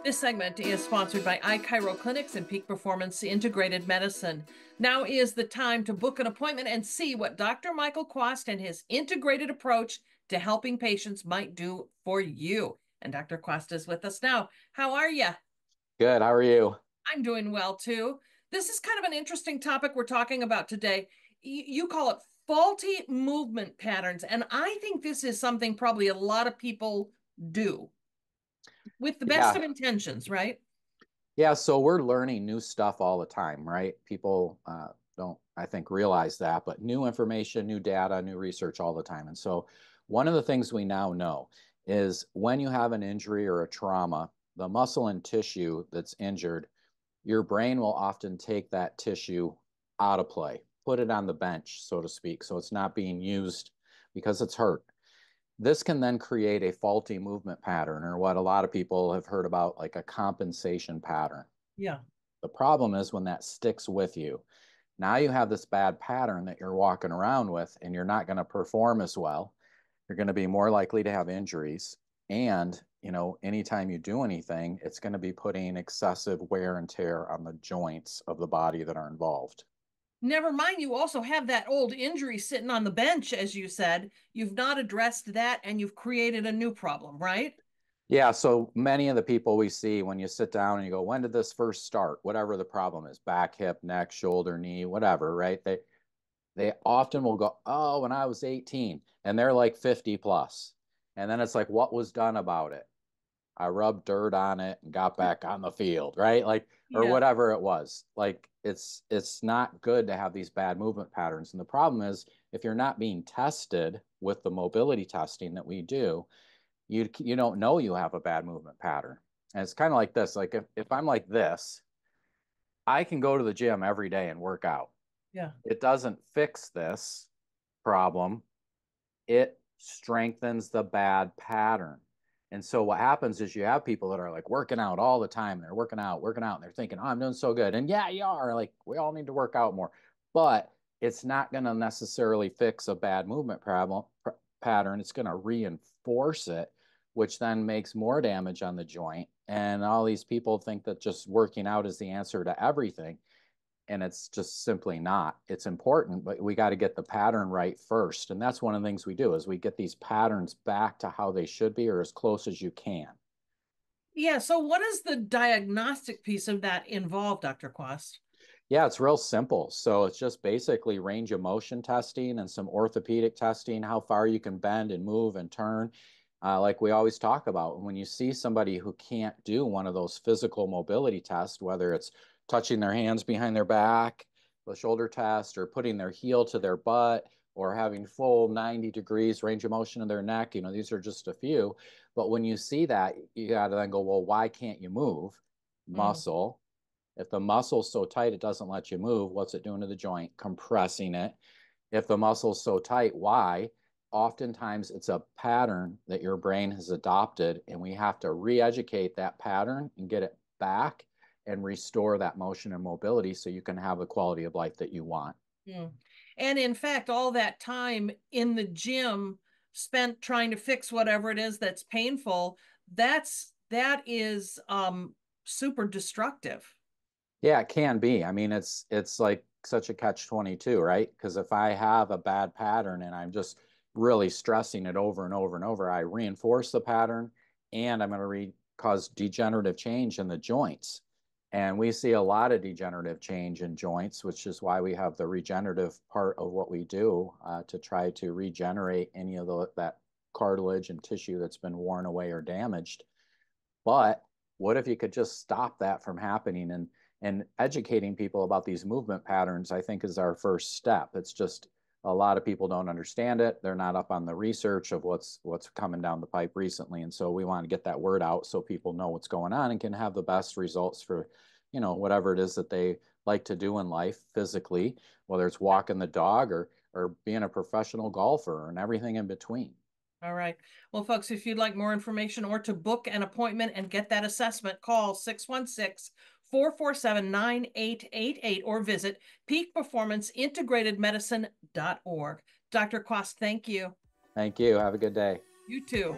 This segment is sponsored by iChiro Clinics and Peak Performance Integrated Medicine. Now is the time to book an appointment and see what Dr. Michael Quast and his integrated approach to helping patients might do for you. And Dr. Quast is with us now. How are you? Good. How are you? I'm doing well too. This is kind of an interesting topic we're talking about today. You call it faulty movement patterns. And I think this is something probably a lot of people do with the best Yeah. of intentions, right? Yeah. So we're learning new stuff all the time, right? People don't, I think, realize that, but new information, new data, new research all the time. And so one of the things we now know is when you have an injury or a trauma, the muscle and tissue that's injured, your brain will often take that tissue out of play, put it on the bench, so to speak. So it's not being used because it's hurt. This can then create a faulty movement pattern, or what a lot of people have heard about, like a compensation pattern. Yeah. The problem is when that sticks with you. Now you have this bad pattern that you're walking around with, and you're not going to perform as well. You're going to be more likely to have injuries. And, anytime you do anything, it's going to be putting excessive wear and tear on the joints of the body that are involved. Never mind, you also have that old injury sitting on the bench, as you said. You've not addressed that and you've created a new problem, right? Yeah, so many of the people we see when you sit down and you go, when did this first start? Whatever the problem is, back, hip, neck, shoulder, knee, whatever, right? They often will go, oh, when I was 18, and they're like 50 plus. And then it's like, what was done about it? I rubbed dirt on it and got back on the field, right? Like, or Yeah. whatever it was. Like it's not good to have these bad movement patterns. And the problem is if you're not being tested with the mobility testing that we do, you don't know you have a bad movement pattern. And it's kind of like this. Like if I'm like this, I can go to the gym every day and work out. Yeah. It doesn't fix this problem. It strengthens the bad pattern. And so what happens is you have people that are like working out all the time. They're working out, and they're thinking, oh, I'm doing so good. And yeah, you are. Like, we all need to work out more. But it's not going to necessarily fix a bad movement pattern. It's going to reinforce it, which then makes more damage on the joint. And all these people think that just working out is the answer to everything, and it's just simply not. It's important, but we got to get the pattern right first. And that's one of the things we do is we get these patterns back to how they should be or as close as you can. Yeah. So, what does the diagnostic piece of that involve, Dr. Quast? Yeah, it's real simple. So it's just basically range of motion testing and some orthopedic testing, how far you can bend and move and turn. Like we always talk about, when you see somebody who can't do one of those physical mobility tests, whether it's touching their hands behind their back, the shoulder test, or putting their heel to their butt, or having full 90 degrees range of motion in their neck, these are just a few. But when you see that, you got to then go, well, why can't you move? Mm. Muscle. If the muscle's so tight it doesn't let you move, what's it doing to the joint? Compressing it. If the muscle's so tight, why? Oftentimes it's a pattern that your brain has adopted, and we have to re-educate that pattern and get it back and restore that motion and mobility so you can have the quality of life that you want. Mm. And in fact, all that time in the gym spent trying to fix whatever it is that's painful, that is super destructive. Yeah, it can be. I mean, it's like such a catch 22, right? Because if I have a bad pattern and I'm just really stressing it over and over and over, I reinforce the pattern, and I'm going to cause degenerative change in the joints. And we see a lot of degenerative change in joints, which is why we have the regenerative part of what we do to try to regenerate any of that cartilage and tissue that's been worn away or damaged. But what if you could just stop that from happening? And educating people about these movement patterns, I think, is our first step. It's just a lot of people don't understand it. They're not up on the research of what's coming down the pipe recently. And so we want to get that word out so people know what's going on and can have the best results for, whatever it is that they like to do in life physically, whether it's walking the dog or being a professional golfer and everything in between. All right. Well, folks, if you'd like more information or to book an appointment and get that assessment, call 616-447-9888 or visit peakperformanceintegratedmedicine.org. Dr. Quast, thank you. Thank you. Have a good day. You too.